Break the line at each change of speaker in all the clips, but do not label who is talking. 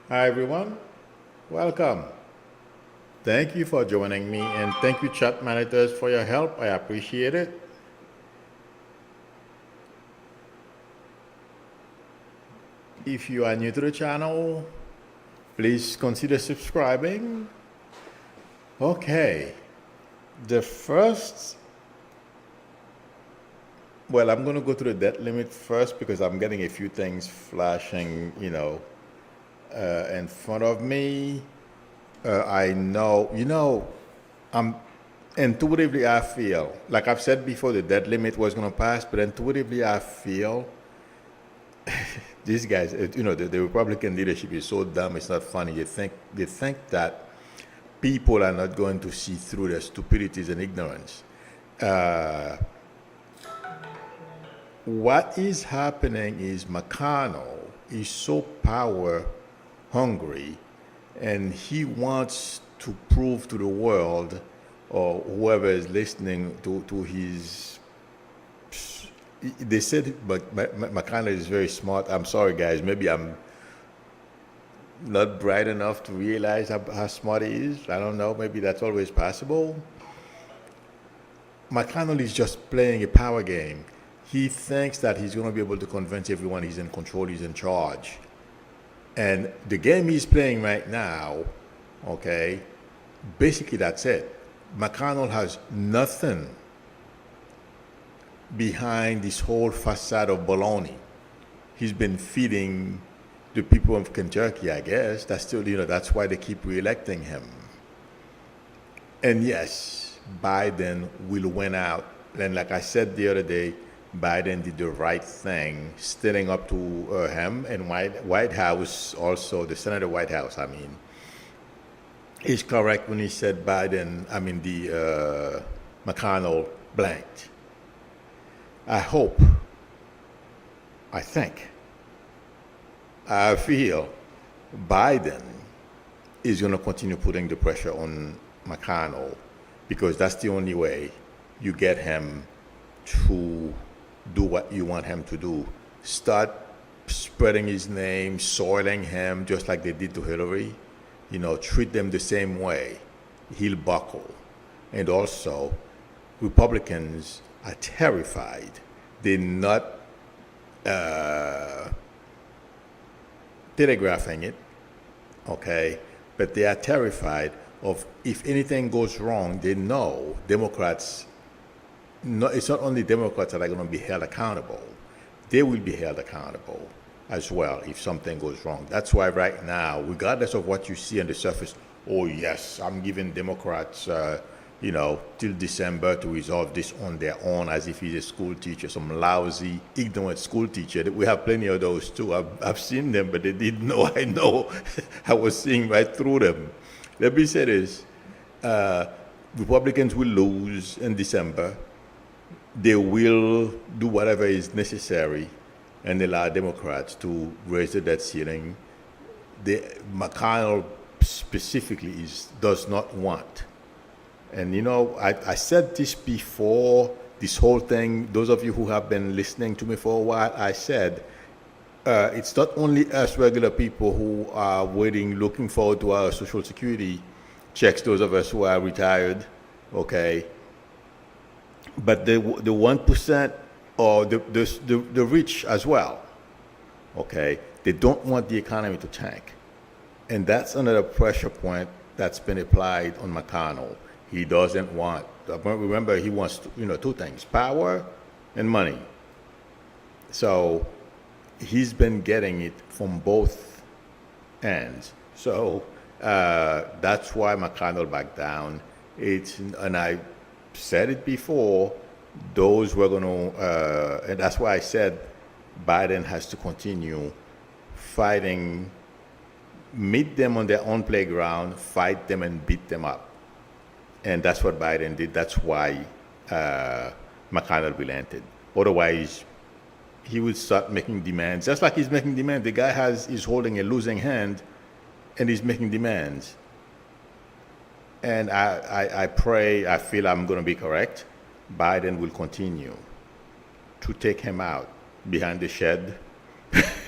Hi, everyone. Welcome. Thank you for joining me, and thank you, chat monitors, for your help. I appreciate it. If you are new to the channel, please consider subscribing. Okay. The first, well, I'm going to go to the debt limit first because I'm getting a few things flashing, in front of me. I know, I'm intuitively I feel like I've said before the debt limit was going to pass, but intuitively I feel these guys, the Republican leadership is so dumb. It's not funny. They think that people are not going to see through their stupidities and ignorance. What is happening is McConnell is so power hungry, and he wants to prove to the world or whoever is listening to his. They said, but McConnell is very smart. I'm sorry, guys. Maybe I'm not bright enough to realize how smart he is. I don't know. Maybe that's always possible. McConnell is just playing a power game. He thinks that he's going to be able to convince everyone he's in control, he's in charge. And the game he's playing right now, okay, basically that's it. McConnell has nothing behind this whole facade of baloney. He's been feeding the people of Kentucky, I guess. That's still, that's why they keep reelecting him. And yes, Biden will win out. And like I said the other day, Biden did the right thing, standing up to him, and White House also, the Senator White House, is correct when he said McConnell blanked. I feel Biden is going to continue putting the pressure on McConnell because that's the only way you get him to do what you want him to do. Start spreading his name, soiling him, just like they did to Hillary. Treat them the same way. He'll buckle. And also, Republicans are terrified. They're not telegraphing it, okay? But they are terrified of if anything goes wrong, they know Democrats. No, it's not only Democrats that are going to be held accountable. They will be held accountable as well if something goes wrong. That's why right now, regardless of what you see on the surface, oh yes, I'm giving Democrats, till December to resolve this on their own as if he's a school teacher, some lousy, ignorant school teacher. We have plenty of those too. I've seen them, but they didn't know I know. I was seeing right through them. Let me say this. Republicans will lose in December. They will do whatever is necessary and allow Democrats to raise the debt ceiling. McConnell specifically does not want. And I said this before, this whole thing, those of you who have been listening to me for a while, I said, it's not only us regular people who are looking forward to our Social Security checks, those of us who are retired, okay? But the 1% or the rich as well, okay? They don't want the economy to tank. And that's another pressure point that's been applied on McConnell. He doesn't want, remember, he wants, two things, power and money. So he's been getting it from both ends. So that's why McConnell backed down. And I said it before, those were going to, and that's why I said Biden has to continue fighting, meet them on their own playground, fight them and beat them up. And that's what Biden did. That's why McConnell relented. Otherwise, he would start making demands. Just like he's making demands. The guy is holding a losing hand, and he's making demands. And I pray, I feel I'm going to be correct. Biden will continue to take him out behind the shed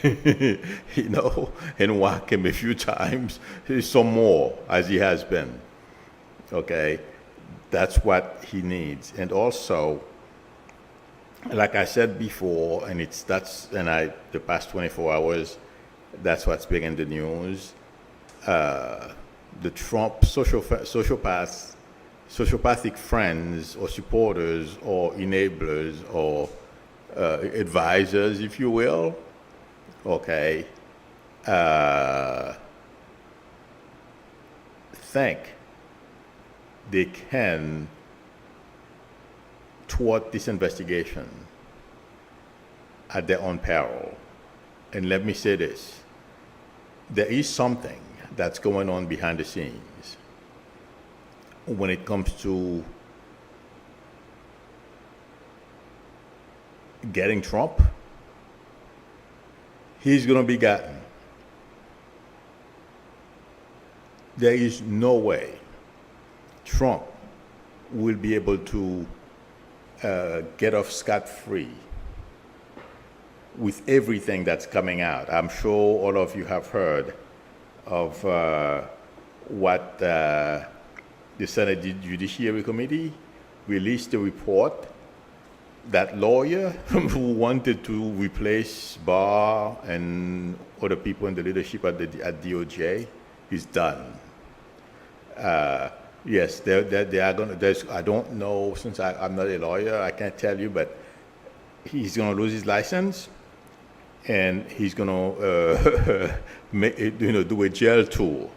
you know, and whack him a few times, some more, as he has been. Okay, that's what he needs. And also, like I said before, and the past 24 hours, that's what's big in the news. The Trump sociopathic friends or supporters or enablers or advisors, if you will, okay, think they can thwart this investigation at their own peril. And let me say this, there is something that's going on behind the scenes when it comes to getting Trump. He's going to be gotten. There is no way Trump will be able to get off scot-free with everything that's coming out. I'm sure all of you have heard of what the Senate Judiciary Committee released a report. That lawyer who wanted to replace Barr and other people in the leadership at DOJ is done. Yes, they are going to, I don't know, since I'm not a lawyer, I can't tell you, but he's going to lose his license and he's going to do a jail tour.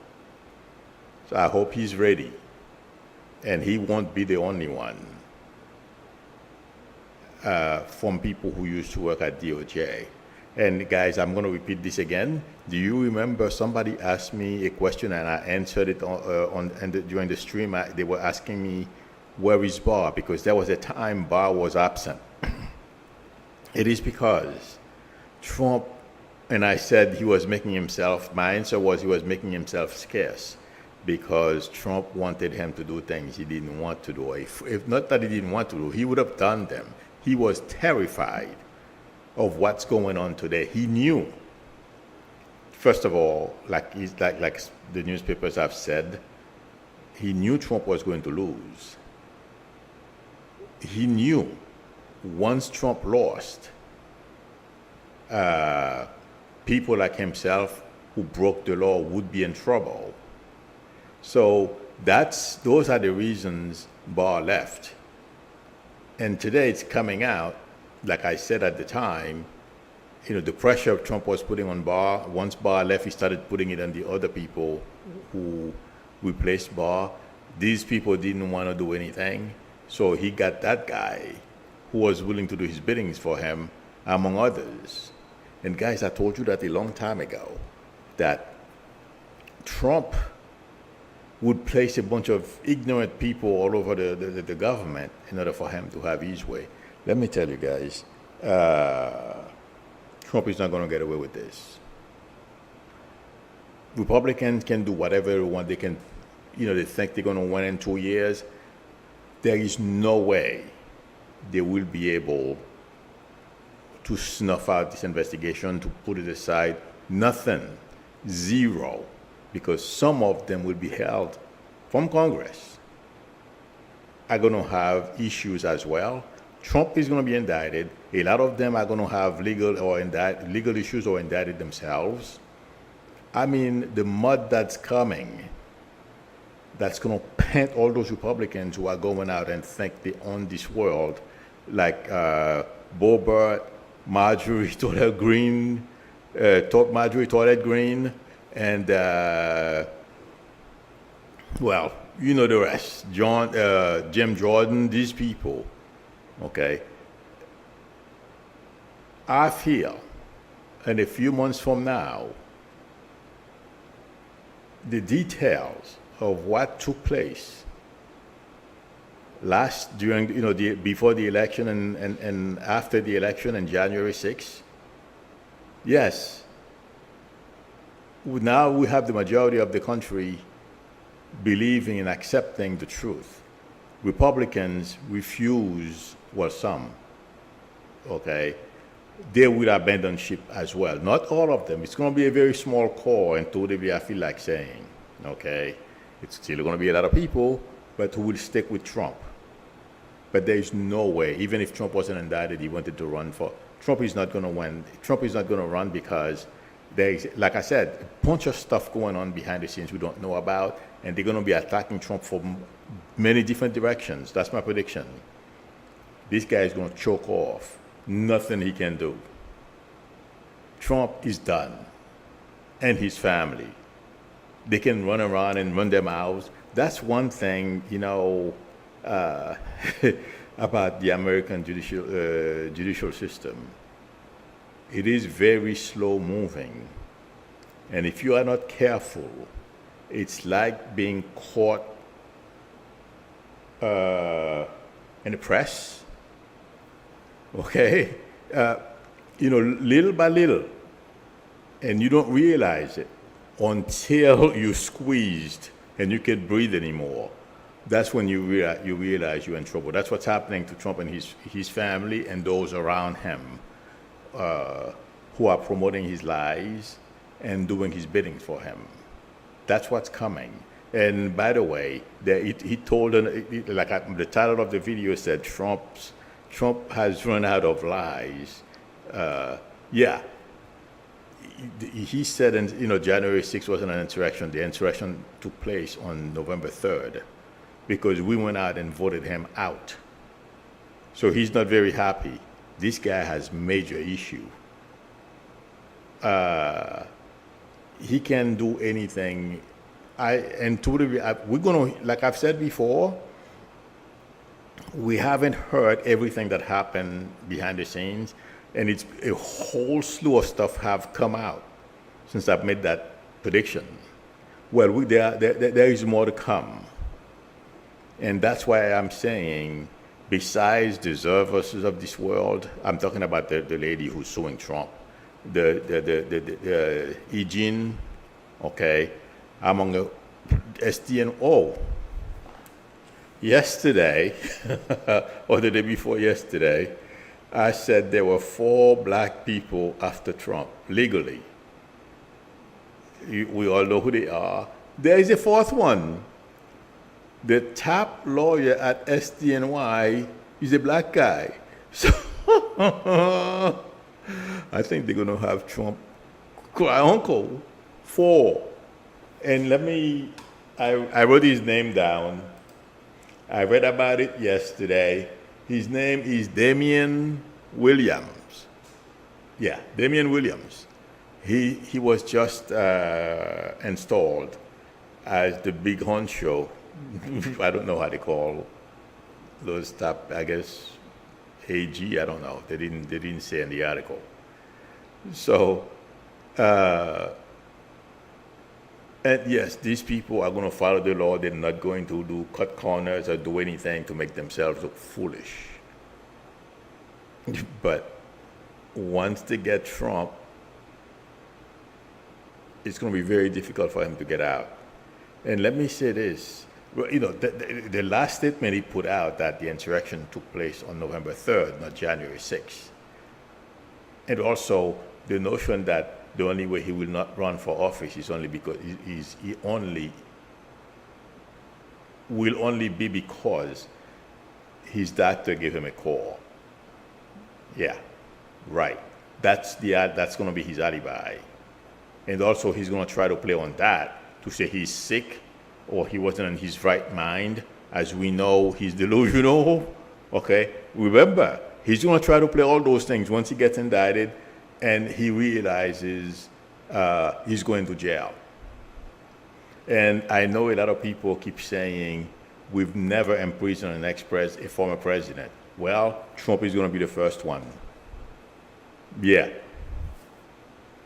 So I hope he's ready. And he won't be the only one from people who used to work at DOJ. And guys, I'm going to repeat this again. Do you remember somebody asked me a question and I answered it during the stream? They were asking me, where is Barr? Because there was a time Barr was absent. It is because Trump, and I said he was making himself, my answer was he was making himself scarce because Trump wanted him to do things he didn't want to do. If not that he didn't want to do, he would have done them. He was terrified of what's going on today. He knew, first of all, like the newspapers have said, he knew Trump was going to lose. He knew once Trump lost, people like himself who broke the law would be in trouble. So those are the reasons Barr left. And today it's coming out, like I said at the time, the pressure Trump was putting on Barr. Once Barr left, he started putting it on the other people who replaced Barr. These people didn't want to do anything, so he got that guy who was willing to do his biddings for him, among others. And guys, I told you that a long time ago, that Trump would place a bunch of ignorant people all over the government in order for him to have his way. Let me tell you guys, Trump is not going to get away with this. Republicans can do whatever they want. They can, they think they're going to win in 2 years. There is no way they will be able to snuff out this investigation, to put it aside. Nothing. Zero. Because some of them will be held from Congress, are going to have issues as well. Trump is going to be indicted. A lot of them are going to have legal issues or indicted themselves. I mean, the mud that's coming, that's going to paint all those Republicans who are going out and think they own this world, like Boebert, Marjorie Taylor Greene, and well, you know the rest. Jim Jordan, these people, okay? I feel, in a few months from now, the details of what took place before the election and after the election on January 6th, yes, now we have the majority of the country believing and accepting the truth. Republicans refuse, well, some, okay, they will abandon ship as well. Not all of them. It's going to be a very small core, and totally, I feel like saying, okay, it's still going to be a lot of people, but who will stick with Trump. But there is no way, even if Trump wasn't indicted, he wanted to run for, Trump is not going to win. Trump is not going to run because there is, like I said, a bunch of stuff going on behind the scenes we don't know about, and they're going to be attacking Trump from many different directions. That's my prediction. This guy is going to choke off. Nothing he can do. Trump is done. And his family. They can run around and run their mouths. That's one thing, about the American judicial system. It is very slow moving. And if you are not careful, it's like being caught in the press. Okay? Little by little. And you don't realize it until you're squeezed and you can't breathe anymore. That's when you realize you're in trouble. That's what's happening to Trump and his family and those around him who are promoting his lies and doing his bidding for him. That's what's coming. And by the way, he told, the title of the video said, Trump has run out of lies. Yeah. He said, January 6th wasn't an insurrection. The insurrection took place on November 3rd because we went out and voted him out. So he's not very happy. This guy has major issue. He can do anything. We're going to, like I've said before, we haven't heard everything that happened behind the scenes, and it's a whole slew of stuff have come out since I've made that prediction. Well, there is more to come. And that's why I'm saying, besides the Zervers of this world, I'm talking about the lady who's suing Trump, the Eugene, okay, among the SDNO. Yesterday, or the day before yesterday, I said there were 4 black people after Trump, legally. We all know who they are. There is a 4th one. The top lawyer at SDNY is a black guy. So I think they're going to have Trump cry uncle. 4. And I wrote his name down. I read about it yesterday. His name is Damian Williams. Yeah, Damian Williams. He was just installed as the big honcho. I don't know how they call those top, I guess, AG, I don't know. They didn't say in the article. So, and yes, these people are going to follow the law. They're not going to cut corners or do anything to make themselves look foolish. But once they get Trump, it's going to be very difficult for him to get out. And let me say this. The last statement he put out that the insurrection took place on November 3rd, not January 6th. And also the notion that the only way he will not run for office is only because will only be because his doctor gave him a call. Yeah, right. That's going to be his alibi. And also he's going to try to play on that to say he's sick or he wasn't in his right mind. As we know, he's delusional. Okay? Remember, he's going to try to play all those things once he gets indicted and he realizes he's going to jail. And I know a lot of people keep saying, we've never imprisoned a former president. Well, Trump is going to be the first one. Yeah.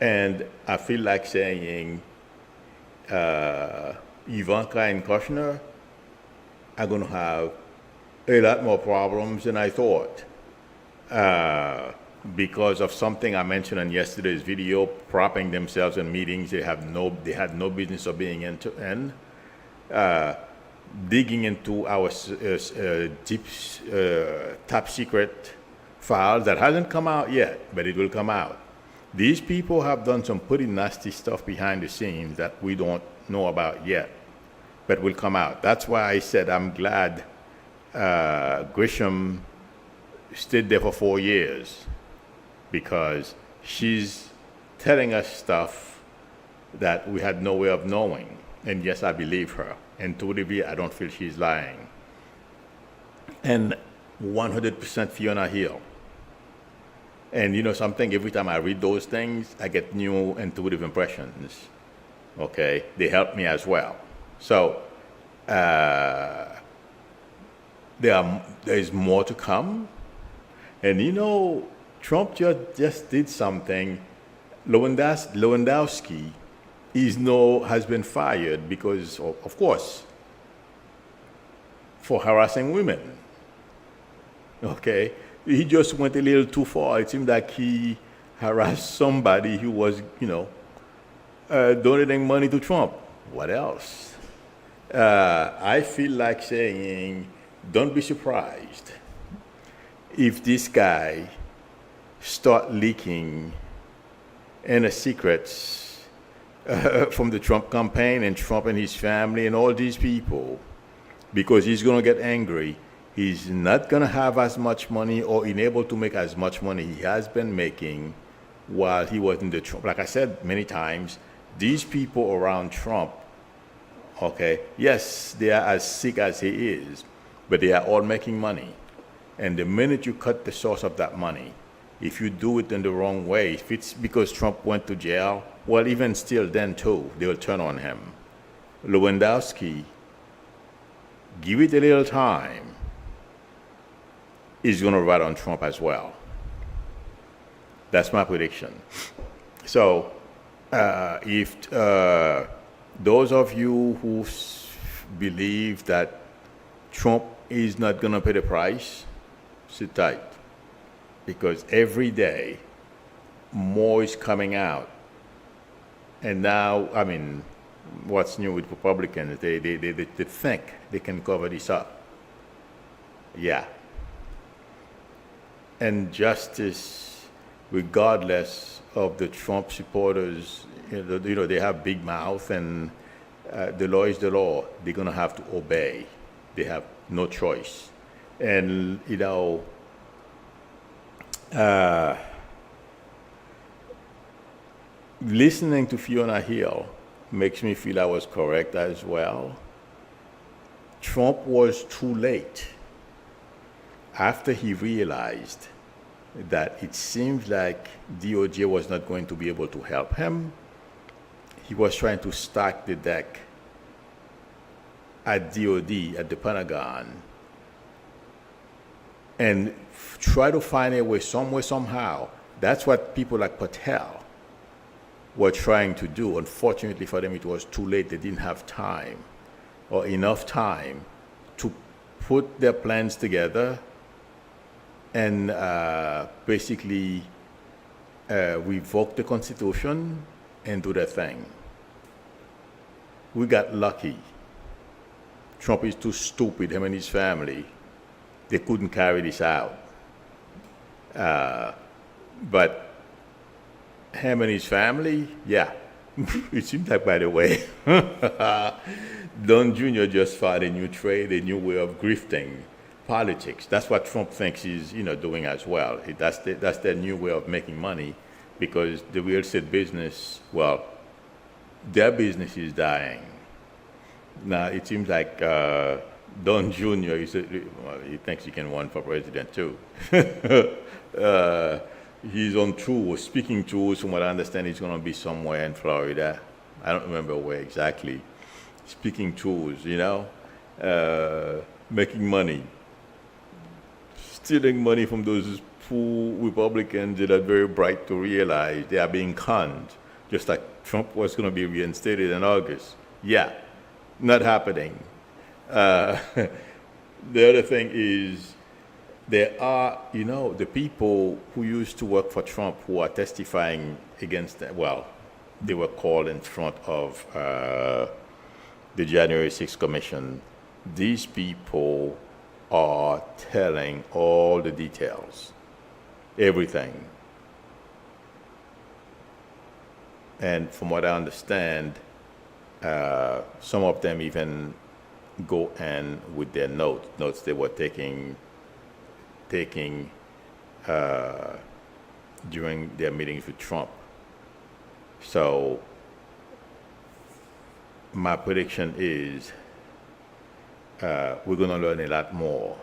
And I feel like saying Ivanka and Kushner are going to have a lot more problems than I thought. Because of something I mentioned in yesterday's video, propping themselves in meetings they had no business of being in, digging into our deep top secret files that hasn't come out yet, but it will come out. These people have done some pretty nasty stuff behind the scenes that we don't know about yet, but will come out. That's why I said I'm glad Grisham stayed there for 4 years, because she's telling us stuff that we had no way of knowing. And yes, I believe her. And to the degree, I don't feel she's lying. And 100% Fiona Hill. And you know something, every time I read those things, I get new intuitive impressions. Okay? They help me as well. So, there's more to come. And you know, Trump just did something. Lewandowski has been fired because, of course, for harassing women. Okay? He just went a little too far. It seemed like he harassed somebody who was, donating money to Trump. What else? I feel like saying, don't be surprised if this guy start leaking inner secrets from the Trump campaign and Trump and his family and all these people, because he's going to get angry. He's not going to have as much money or unable to make as much money he has been making while he was in the Trump. Like I said many times, these people around Trump, okay, yes, they are as sick as he is, but they are all making money. And the minute you cut the source of that money, if you do it in the wrong way, if it's because Trump went to jail, well, even still then too, they will turn on him. Lewandowski, give it a little time, is going to rat on Trump as well. That's my prediction. So, if those of you who believe that Trump is not going to pay the price, sit tight. Because every day, more is coming out. And now, I mean, what's new with Republicans? They think they can cover this up. Yeah. And justice, regardless of the Trump supporters, they have big mouth, and the law is the law. They're going to have to obey. They have no choice. And, listening to Fiona Hill makes me feel I was correct as well. Trump was too late. After he realized that it seems like DOJ was not going to be able to help him, he was trying to stack the deck at DOD, at the Pentagon, and try to find a way, some way, somehow. That's what people like Patel were trying to do. Unfortunately for them, it was too late. They didn't have time or enough time to put their plans together and basically revoke the Constitution and do their thing. We got lucky. Trump is too stupid, him and his family. They couldn't carry this out. But him and his family, yeah. It seems like, by the way, Don Jr. just found a new trade, a new way of grifting politics. That's what Trump thinks he's doing as well. That's their new way of making money, because the real estate business, well, their business is dying. Now, it seems like Don Jr., he thinks he can run for president too. He's on tour, speaking tours. From what I understand, he's going to be somewhere in Florida. I don't remember where exactly. Speaking tours, making money. Stealing money from those poor Republicans that are very bright to realize they are being conned. Just like Trump was going to be reinstated in August. Yeah, not happening. The other thing is, there are, the people who used to work for Trump who are testifying against them. Well, they were called in front of the January 6th Commission. These people are telling all the details. everything. And from what I understand, some of them even go in with their notes they were taking during their meetings with Trump. So my prediction is we're going to learn a lot more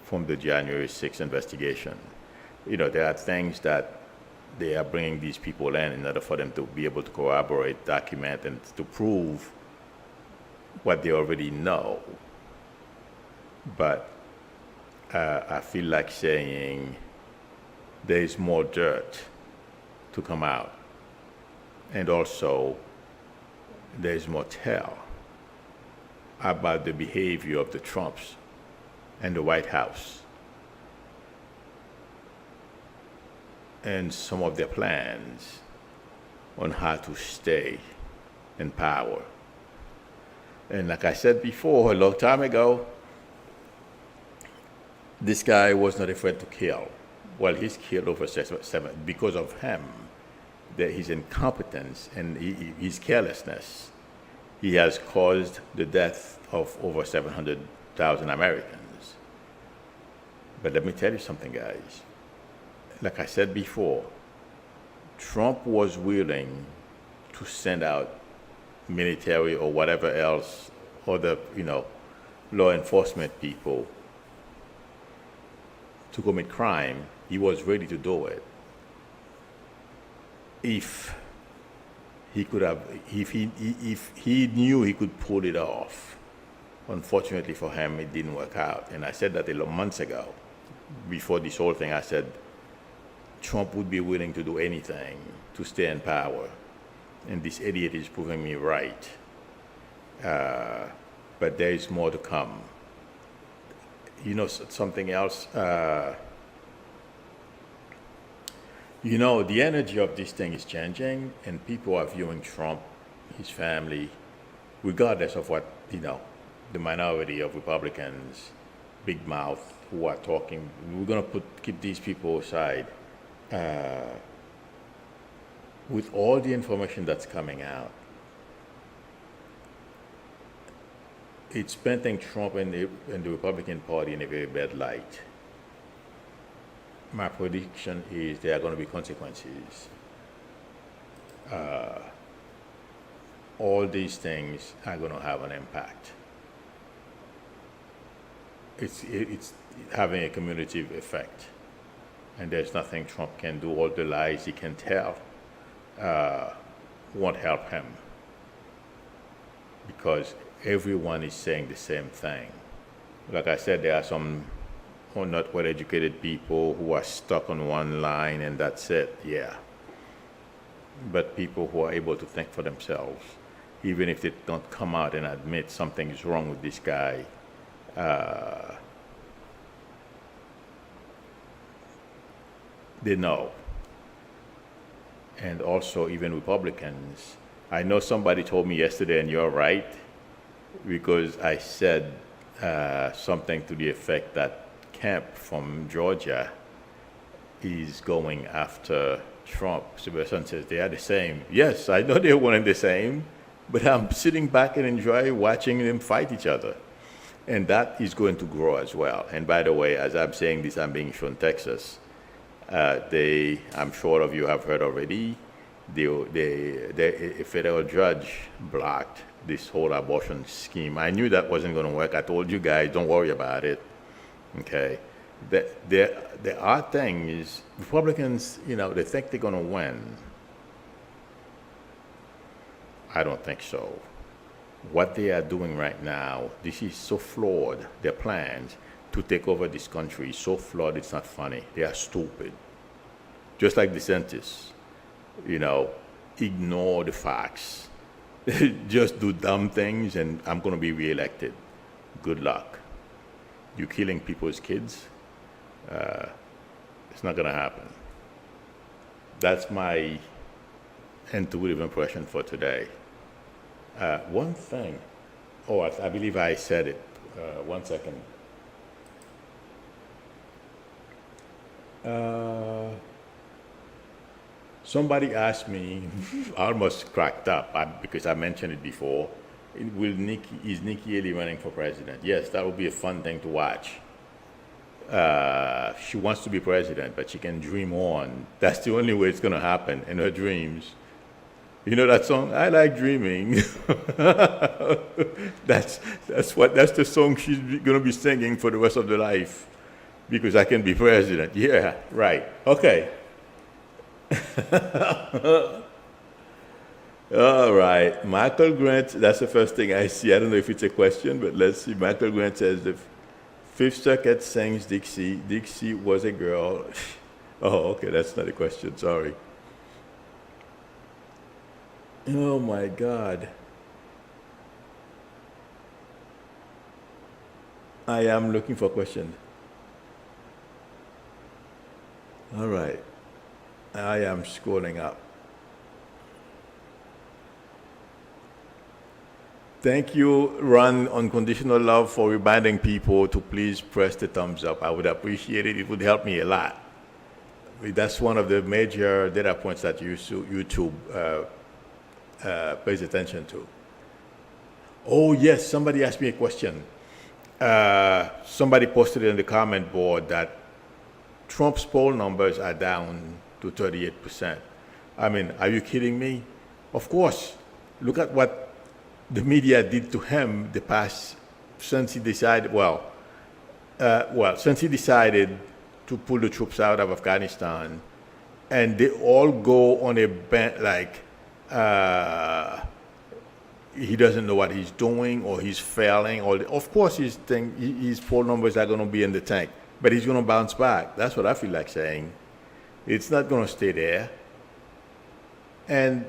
from the January 6th investigation. There are things that they are bringing these people in order for them to be able to corroborate, document, and to prove what they already know. But I feel like saying there is more dirt to come out. And also, there is more tell about the behavior of the Trumps and the White House and some of their plans on how to stay in power. And like I said before, a long time ago, this guy was not afraid to kill. Well, he's killed over seven because of him, his incompetence and his carelessness. He has caused the death of over 700,000 Americans. But let me tell you something, guys. Like I said before, Trump was willing to send out military or whatever else, other, law enforcement people to commit crime. He was ready to do it. If he knew he could pull it off. Unfortunately for him, it didn't work out. And I said that months ago, before this whole thing. I said Trump would be willing to do anything to stay in power. And this idiot is proving me right. But there is more to come. Something else, the energy of this thing is changing, and people are viewing Trump, his family, regardless of what, the minority of Republicans, big mouth, who are talking. We're going to keep these people aside. With all the information that's coming out, it's painting Trump and the Republican Party in a very bad light. My prediction is there are going to be consequences. All these things are going to have an impact. It's having a cumulative effect. And there's nothing Trump can do. All the lies he can tell won't help him. Because everyone is saying the same thing. Like I said, there are some not well-educated people who are stuck on one line and that's it, yeah. But people who are able to think for themselves, even if they don't come out and admit something is wrong with this guy, they know. And also even Republicans. I know somebody told me yesterday, and you're right, because I said something to the effect that Kemp from Georgia is going after Trump. So the person says they are the same. Yes, I know they're one and the same, but I'm sitting back and enjoy watching them fight each other. And that is going to grow as well. And by the way, as I'm saying this, I'm being shown Texas. I'm sure all of you have heard already, a federal judge blocked this whole abortion scheme. I knew that wasn't going to work. I told you guys, don't worry about it. Okay, there are things, Republicans, they think they're going to win. I don't think so. What they are doing right now, this is so flawed. Their plans to take over this country is so flawed, it's not funny. They are stupid. Just like DeSantis, ignore the facts. Just do dumb things and I'm going to be reelected. Good luck. You're killing people's kids. It's not going to happen. That's my intuitive impression for today. One thing, I believe I said it. 1 second. Uh, Somebody asked me, I almost cracked up because I mentioned it before. Is Nikki Haley running for president? Yes, that would be a fun thing to watch. She wants to be president, but she can dream on. That's the only way it's going to happen in her dreams. You know that song? I like dreaming. that's the song she's going to be singing for the rest of her life, because I can be president. Yeah, right. Okay. All right. Michael Grant, that's the first thing I see. I don't know if it's a question, but let's see. Michael Grant says the Fifth Circuit sings Dixie. Dixie was a girl. Oh, okay. That's not a question. Sorry. Oh, my God. I am looking for questions. All right. I am scrolling up. Thank you, Run Unconditional Love, for reminding people to please press the thumbs up. I would appreciate it. It would help me a lot. That's one of the major data points that YouTube pays attention to. Oh, yes, somebody asked me a question. Somebody posted in the comment board that Trump's poll numbers are down to 38%. I mean, are you kidding me? Of course. Look at what the media did to him since he decided to pull the troops out of Afghanistan, and they all go on a bent like he doesn't know what he's doing, or he's failing, or of course his poll numbers are going to be in the tank, but he's going to bounce back. That's what I feel like saying. It's not going to stay there. And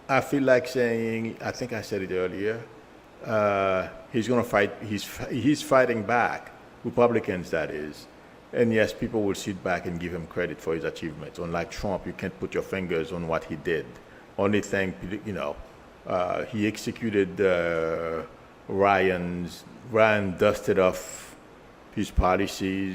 I feel like saying, I think I said it earlier, he's going to fight, he's fighting back, Republicans that is. And yes, people will sit back and give him credit for his achievements. Unlike Trump, you can't put your fingers on what he did. Only thing, he executed Ryan dusted off his policies.